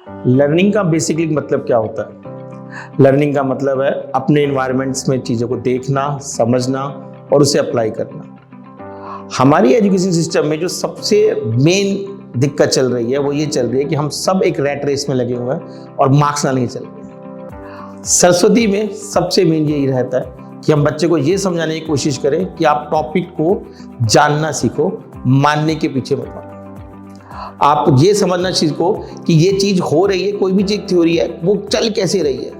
Learning का basically मतलब क्या होता है? लर्निंग का मतलब है अपने इन्वायरमेंट्स में चीज़ों को देखना, समझना और उसे अप्लाई करना। हमारी एजुकेशन सिस्टम में जो सबसे मेन दिक्कत चल रही है वो ये चल रही है कि हम सब एक रैट रेस में लगे हुए हैं और मार्क्स लाने चल रहे हैं। सरस्वती में सबसे मेन यही रहता है कि हम बच्चे को ये समझाने की कोशिश करें कि आप टॉपिक को जानना सीखो, मानने के पीछे मत भागो। आप ये समझना सीखो कि ये चीज़ हो रही है, कोई भी चीज़ थ्योरी है, वो चल कैसे रही है,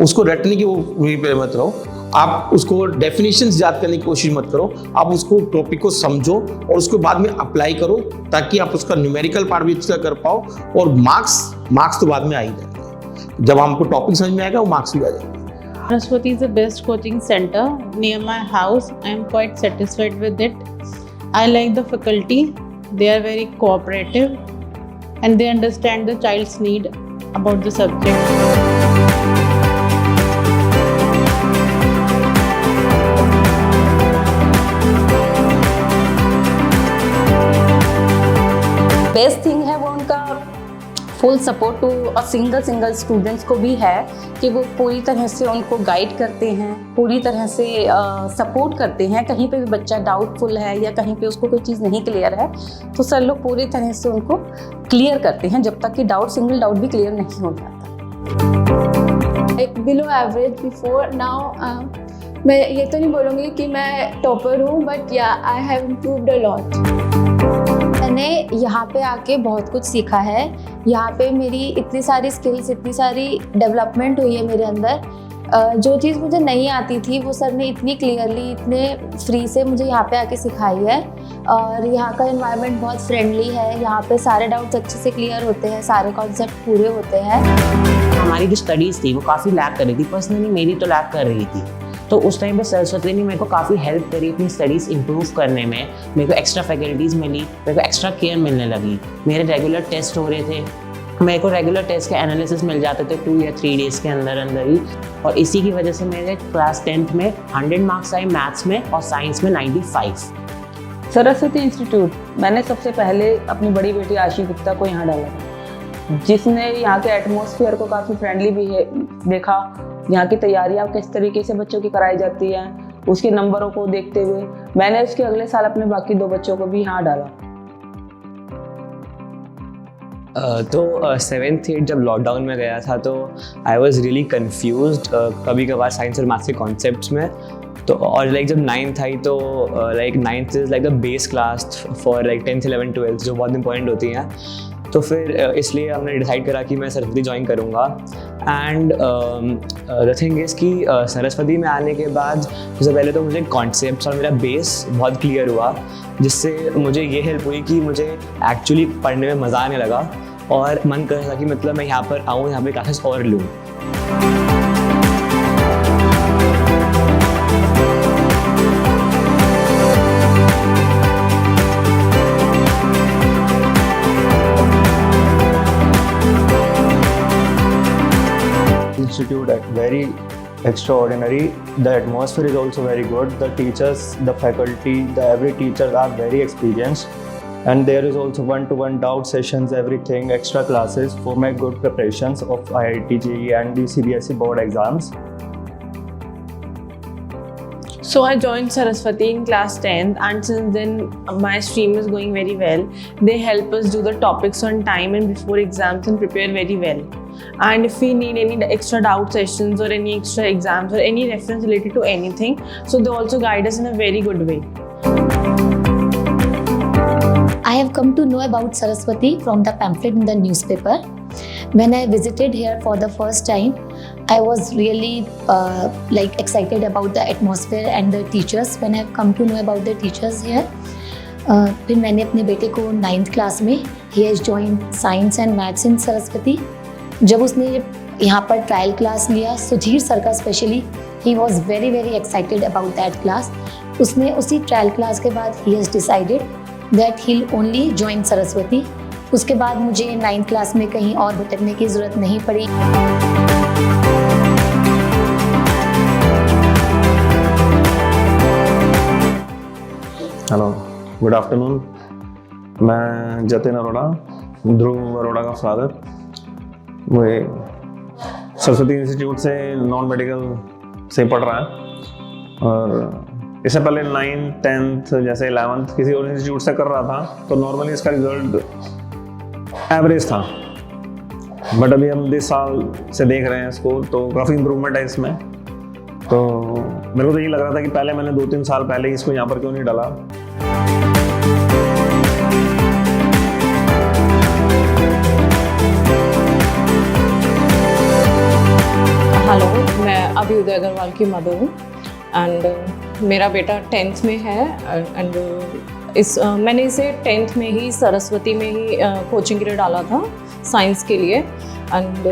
उसको रटने की वो वहीं पे मत रहो। आप उसको डेफिनेशंस याद करने की कोशिश मत करो, आप उसको टॉपिक को समझो और उसको बाद में अप्लाई करो ताकि आप उसका न्यूमेरिकल पार्ट भी अच्छा कर पाओ। और मार्क्स तो बाद में आ ही जाएंगे। जब हमको टॉपिक समझ में आएगा वो मार्क्स भी आ जाएंगे। Saraswati is the best coaching center near my house. I am quite satisfied with it. I like the faculty. They are very cooperative and they understand the child's need about the subject. Best thing है वो उनका full support to और single students को भी है कि वो पूरी तरह से उनको गाइड करते हैं, पूरी तरह से सपोर्ट करते हैं। कहीं पे भी बच्चा डाउटफुल है या कहीं पे उसको कोई चीज़ नहीं क्लियर है तो सर लोग पूरी तरह से उनको क्लियर करते हैं जब तक कि सिंगल डाउट भी क्लियर नहीं हो जाता। Like below average before now, मैं ये तो नहीं बोलूँगी कि मैं टॉपर हूँ, बट या I have improved a lot. मैंने यहाँ पे आके बहुत कुछ सीखा है। यहाँ पे मेरी इतनी सारी स्किल्स, इतनी सारी डेवलपमेंट हुई है मेरे अंदर। जो चीज़ मुझे नहीं आती थी वो सर ने इतनी क्लियरली, इतने फ्री से मुझे यहाँ पे आके सिखाई है। और यहाँ का एनवायरनमेंट बहुत फ्रेंडली है। यहाँ पे सारे डाउट्स अच्छे से क्लियर होते हैं, सारे कॉन्सेप्ट पूरे होते हैं। हमारी जो स्टडीज़ थी वो काफ़ी लैक कर रही थी, पर्सनली मेरी तो लैक कर रही थी। तो उस टाइम पे सरस्वती ने मेरे को काफ़ी हेल्प करी अपनी स्टडीज़ इंप्रूव करने में। मेरे को एक्स्ट्रा फैकल्टीज़ मिली, मेरे को एक्स्ट्रा केयर मिलने लगी। मेरे रेगुलर टेस्ट हो रहे थे, मेरे को रेगुलर टेस्ट के एनालिसिस मिल जाते थे 2 या 3 डेज़ के अंदर ही। और इसी की वजह से मेरे क्लास 10th में 100 मार्क्स आए मैथ्स में और साइंस में 95। सरस्वती इंस्टीट्यूट, मैंने सबसे पहले अपनी बड़ी बेटी आशी गुप्ता को यहाँ डाला, जिसने यहाँ के एटमॉस्फेयर को काफ़ी फ्रेंडली भी है देखा। यहाँ की तैयारियाँ किस तरीके से बच्चों की कराई जाती हैं, उसके नंबरों को देखते हुए मैंने उसके अगले साल अपने बाकी 2 बच्चों को भी यहाँ डाला। तो 7th 8th जब लॉकडाउन में गया था तो आई वॉज रियली कन्फ्यूज्ड कभी कभार साइंस और मैथ्स के कॉन्सेप्ट्स में। तो और लाइक जब 9th आई तो like 9th is like the base class for like 10th 11th 12th जो बहुत इंपॉर्टेंट होती हैं। तो फिर इसलिए हमने डिसाइड करा कि मैं सरस्वती ज्वाइन करूँगा। एंड द थिंग इज़ कि सरस्वती में आने के बाद सबसे पहले तो मुझे कॉन्सेप्ट्स और मेरा बेस बहुत क्लियर हुआ, जिससे मुझे ये हेल्प हुई कि मुझे एक्चुअली पढ़ने में मज़ा आने लगा और मन कर रहा था कि मतलब मैं यहाँ पर आऊँ, यहाँ पर क्लासेस और लूँ। Institute very extraordinary. The atmosphere is also very good. The teachers, the faculty, every teacher are very experienced, and there is also one-to-one doubt sessions, everything, extra classes for my good preparations of IIT JEE and the CBSE board exams. So I joined Saraswati in class 10th and since then my stream is going very well. They help us do the topics on time and before exams and prepare very well. And if we need any extra doubt sessions or any extra exams or any reference related to anything, so they also guide us in a very good way. I have come to know about Saraswati from the pamphlet in the newspaper. When I visited here for the first time, I was really excited about the atmosphere and the teachers. When I have come to know about the teachers here, फिर मैंने अपने बेटे को 9th class में he has joined science and maths in Saraswati. जब उसने यहाँ पर ट्रायल क्लास लिया सुधीर सर का specially, he was very excited about that class. उसने उसी ट्रायल क्लास के बाद he has decided that he'll only join Saraswati. उसके बाद मुझे 9th क्लास में कहीं और भटकने की ज़रूरत नहीं पड़ी। Hello, good afternoon. मैं जतिन अरोड़ा, ध्रुव अरोड़ा का फादर। वो सरस्वती इंस्टीट्यूट से नॉन मेडिकल से पढ़ रहा है और इससे पहले 9th 10th जैसे 11th किसी और इंस्टीट्यूट से कर रहा था, तो नॉर्मली इसका रिजल्ट एवरेज था। बट अभी हम 10 साल से देख रहे हैं इसको, तो काफ़ी इम्प्रूवमेंट है इसमें। तो मेरे को तो ये लग रहा था कि पहले मैंने 2-3 साल पहले ही इसको यहाँ पर क्यों नहीं डाला। हेलो, मैं अभ्युदय अग्रवाल की मदर हूँ एंड मेरा बेटा 10th में है एंड मैंने इसे 10th में ही सरस्वती में ही कोचिंग के लिए डाला था साइंस के लिए। एंड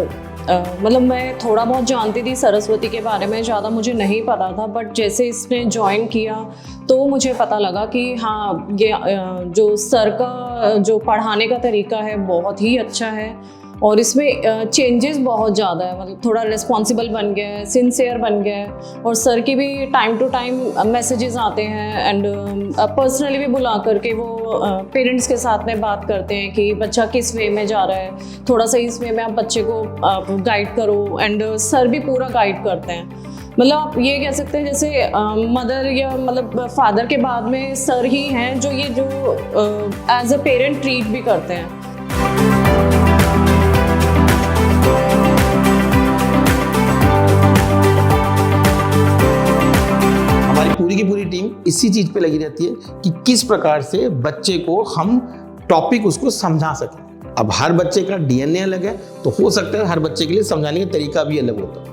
मतलब मैं थोड़ा बहुत जानती थी सरस्वती के बारे में, ज़्यादा मुझे नहीं पता था, बट जैसे इसने ज्वाइन किया तो मुझे पता लगा कि हाँ ये जो सर का जो पढ़ाने का तरीका है बहुत ही अच्छा है और इसमें चेंजेस बहुत ज़्यादा है। मतलब थोड़ा रिस्पॉन्सिबल बन गया है, सिंसियर बन गया है और सर की भी टाइम टू टाइम मैसेजेस आते हैं एंड पर्सनली भी बुला करके वो पेरेंट्स के साथ में बात करते हैं कि बच्चा किस वे में जा रहा है, थोड़ा सा इस वे में आप बच्चे को गाइड करो एंड सर भी पूरा गाइड करते हैं। मतलब आप ये कह सकते हैं जैसे मदर या मतलब फादर के बाद में सर ही हैं जो ये जो एज अ पेरेंट ट्रीट भी करते हैं। पूरी की पूरी टीम इसी चीज पे लगी रहती है कि किस प्रकार से बच्चे को हम टॉपिक उसको समझा सकें। अब हर बच्चे का डीएनए अलग है, तो हो सकता है हर बच्चे के लिए समझाने का तरीका भी अलग होता है।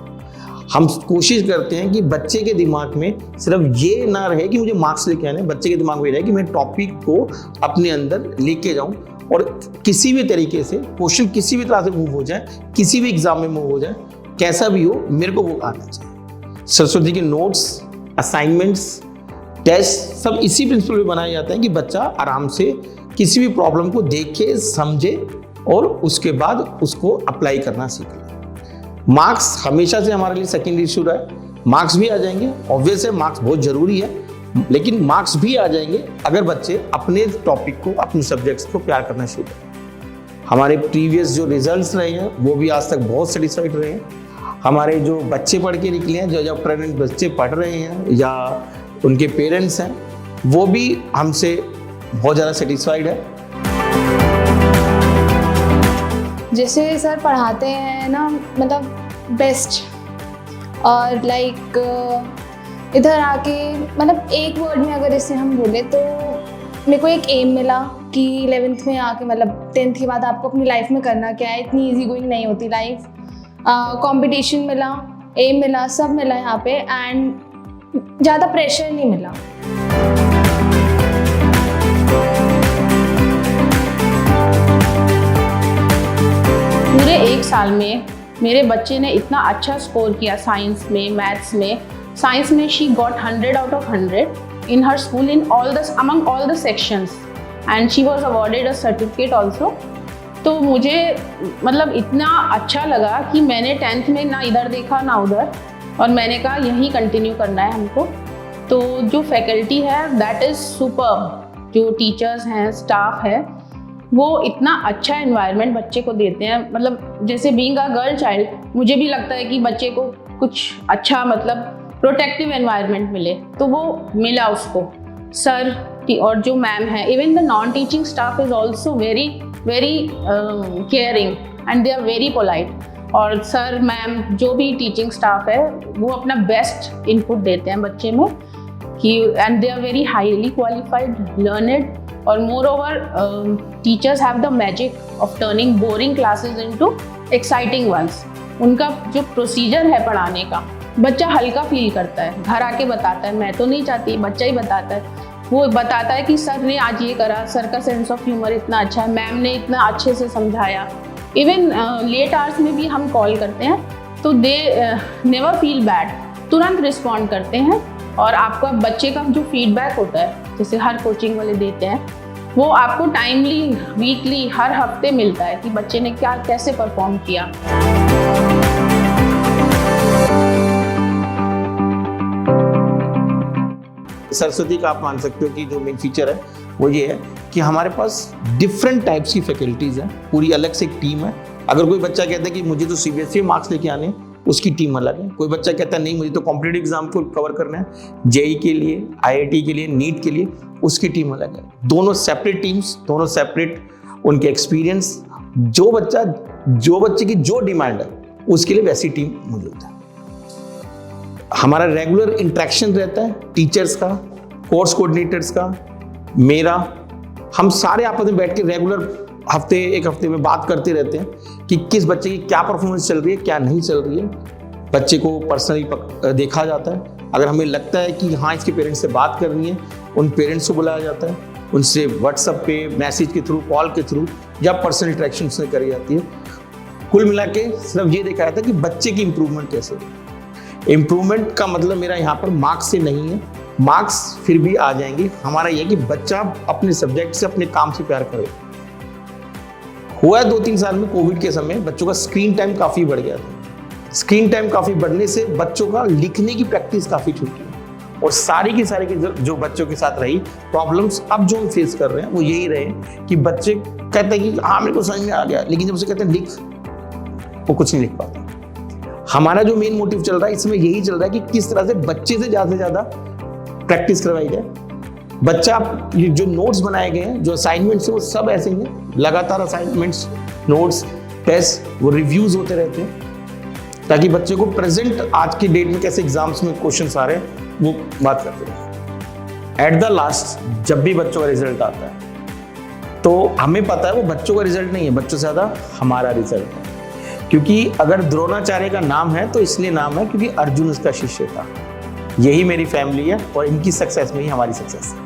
हम कोशिश करते हैं कि बच्चे के दिमाग में सिर्फ ये ना रहे कि मुझे मार्क्स लेके आने, बच्चे के दिमाग में रहे कि मैं टॉपिक को अपने अंदर लेके जाऊं और किसी भी तरीके से क्वेश्चन किसी भी तरह से मूव हो जाए, किसी भी एग्जाम में मूव हो जाए, कैसा भी हो, मेरे को वो आना चाहिए। सरस्वती के नोट्स, असाइनमेंट्स, टेस्ट सब इसी प्रिंसिपल पे बनाए जाते हैं कि बच्चा आराम से किसी भी प्रॉब्लम को देखे, समझे और उसके बाद उसको अप्लाई करना सीखे। मार्क्स हमेशा से हमारे लिए सेकेंडरी इशू रहा है। मार्क्स भी आ जाएंगे, ऑब्वियस है मार्क्स बहुत ज़रूरी है, लेकिन मार्क्स भी आ जाएंगे अगर बच्चे अपने टॉपिक को, अपने सब्जेक्ट्स को प्यार करना शुरू करें। हमारे प्रीवियस जो रिजल्ट्स रहे हैं वो भी आज तक बहुत सेटिस्फाइड रहे हैं। हमारे जो बच्चे पढ़ के निकले हैं, जो ट्रेंड बच्चे पढ़ रहे हैं या उनके पेरेंट्स हैं, वो भी हमसे बहुत ज़्यादा सेटिस्फाइड है। जैसे सर पढ़ाते हैं ना, मतलब बेस्ट, और लाइक इधर आके मतलब एक वर्ड में अगर इसे हम बोले तो मेरे को एक एम मिला कि 11th में आके, मतलब 10th के बाद आपको अपनी लाइफ में करना क्या है। इतनी इजी गोइंग नहीं होती लाइफ। कंपटीशन मिला, एम मिला, सब मिला यहाँ पे एंड ज़्यादा प्रेशर नहीं मिला। पूरे 1 साल में मेरे बच्चे ने इतना अच्छा स्कोर किया साइंस में, मैथ्स में। साइंस में she got 100 out of 100 in her school in among all the sections and she was awarded a certificate also। तो मुझे मतलब इतना अच्छा लगा कि मैंने 10th में ना इधर देखा ना उधर, और मैंने कहा यही कंटिन्यू करना है हमको। तो जो फैकल्टी है दैट इज़ सुपर्ब, जो टीचर्स हैं, स्टाफ है, वो इतना अच्छा एनवायरनमेंट बच्चे को देते हैं। मतलब जैसे बीइंग अ गर्ल चाइल्ड मुझे भी लगता है कि बच्चे को कुछ अच्छा मतलब प्रोटेक्टिव एनवायरनमेंट मिले, तो वो मिला उसको। सर और जो मैम है, even the non teaching staff is also very caring and they are very polite. और सर मैम जो भी टीचिंग स्टाफ है वो अपना बेस्ट इनपुट देते हैं बच्चे में कि and they are very highly qualified, learned, और moreover teachers have the magic of turning boring classes into exciting ones. उनका जो प्रोसीजर है पढ़ाने का, बच्चा हल्का फील करता है, घर आके बताता है, मैं तो नहीं चाहती, बच्चा ही बताता है। वो बताता है कि सर ने आज ये करा, सर का सेंस ऑफ ह्यूमर इतना अच्छा है, मैम ने इतना अच्छे से समझाया। इवन लेट आवर्स में भी हम कॉल करते हैं तो दे नेवर फील बैड, तुरंत रिस्पॉन्ड करते हैं। और आपका बच्चे का जो फीडबैक होता है, जैसे हर कोचिंग वाले देते हैं, वो आपको टाइमली, वीकली, हर हफ्ते मिलता है कि बच्चे ने क्या कैसे परफॉर्म किया। सरस्वती का आप मान सकते हो कि जो मेन फीचर है वो ये है कि हमारे पास डिफरेंट टाइप्स की फैकल्टीज़ हैं, पूरी अलग से एक टीम है अगर कोई बच्चा कहता है कि मुझे तो सीबीएसई मार्क्स लेके आने, उसकी टीम अलग है। कोई बच्चा कहता है नहीं मुझे तो कॉम्पिटिटिव एग्जाम को कवर करना है, जेई के लिए, आईआईटी के लिए, नीट के लिए, उसकी टीम अलग है। दोनों सेपरेट टीम्स, दोनों सेपरेट उनके एक्सपीरियंस, जो बच्चे की जो डिमांड है उसके लिए वैसी टीम मौजूद है। हमारा रेगुलर इंटरेक्शन रहता है टीचर्स का, कोर्स कोऑर्डिनेटर्स का, मेरा। हम सारे आपस में बैठ के रेगुलर एक हफ्ते में बात करते रहते हैं कि किस बच्चे की क्या परफॉर्मेंस चल रही है, क्या नहीं चल रही है। बच्चे को पर्सनली देखा जाता है। अगर हमें लगता है कि हाँ इसके पेरेंट्स से बात करनी है, उन पेरेंट्स को बुलाया जाता है, उनसे व्हाट्सएप पे, मैसेज के थ्रू, कॉल के थ्रू या पर्सनल इंटरेक्शन से करी जाती है। कुल मिला के सिर्फ ये देखा जाता है कि बच्चे की इंप्रूवमेंट कैसे है। इम्प्रूवमेंट का मतलब मेरा यहाँ पर मार्क्स से नहीं है, मार्क्स फिर भी आ जाएंगे। हमारा यह कि बच्चा अपने सब्जेक्ट से, अपने काम से प्यार करे। हुआ 2-3 साल में कोविड के समय बच्चों का स्क्रीन टाइम काफ़ी बढ़ गया था। स्क्रीन टाइम काफ़ी बढ़ने से बच्चों का लिखने की प्रैक्टिस काफ़ी छूटी है, और सारी की जो बच्चों के साथ रही प्रॉब्लम्स अब जो हम फेस कर रहे हैं वो यही रहे कि बच्चे कहते हैं कि हाँ मेरे को समझ में आ गया, लेकिन जब उसे कहते हैं लिख, वो कुछ नहीं लिख पाते। हमारा जो मेन मोटिव चल रहा है इसमें यही चल रहा है कि किस तरह से बच्चे से ज़्यादा प्रैक्टिस करवाई जाए। बच्चा जो नोट्स बनाए गए हैं, जो असाइनमेंट्स हैं, वो सब ऐसे ही हैं। लगातार असाइनमेंट्स, नोट्स, टेस्ट, वो रिव्यूज होते रहते हैं ताकि बच्चे को प्रेजेंट आज की डेट में कैसे एग्जाम्स में क्वेश्चंस आ रहे हैं वो बात करते हैं। एट द लास्ट जब भी बच्चों का रिजल्ट आता है तो हमें पता है वो बच्चों का रिजल्ट नहीं है, बच्चों से ज़्यादा हमारा रिजल्ट है। क्योंकि अगर द्रोणाचार्य का नाम है तो इसलिए नाम है क्योंकि अर्जुन उसका शिष्य था। यही मेरी फैमिली है और इनकी सक्सेस में ही हमारी सक्सेस है।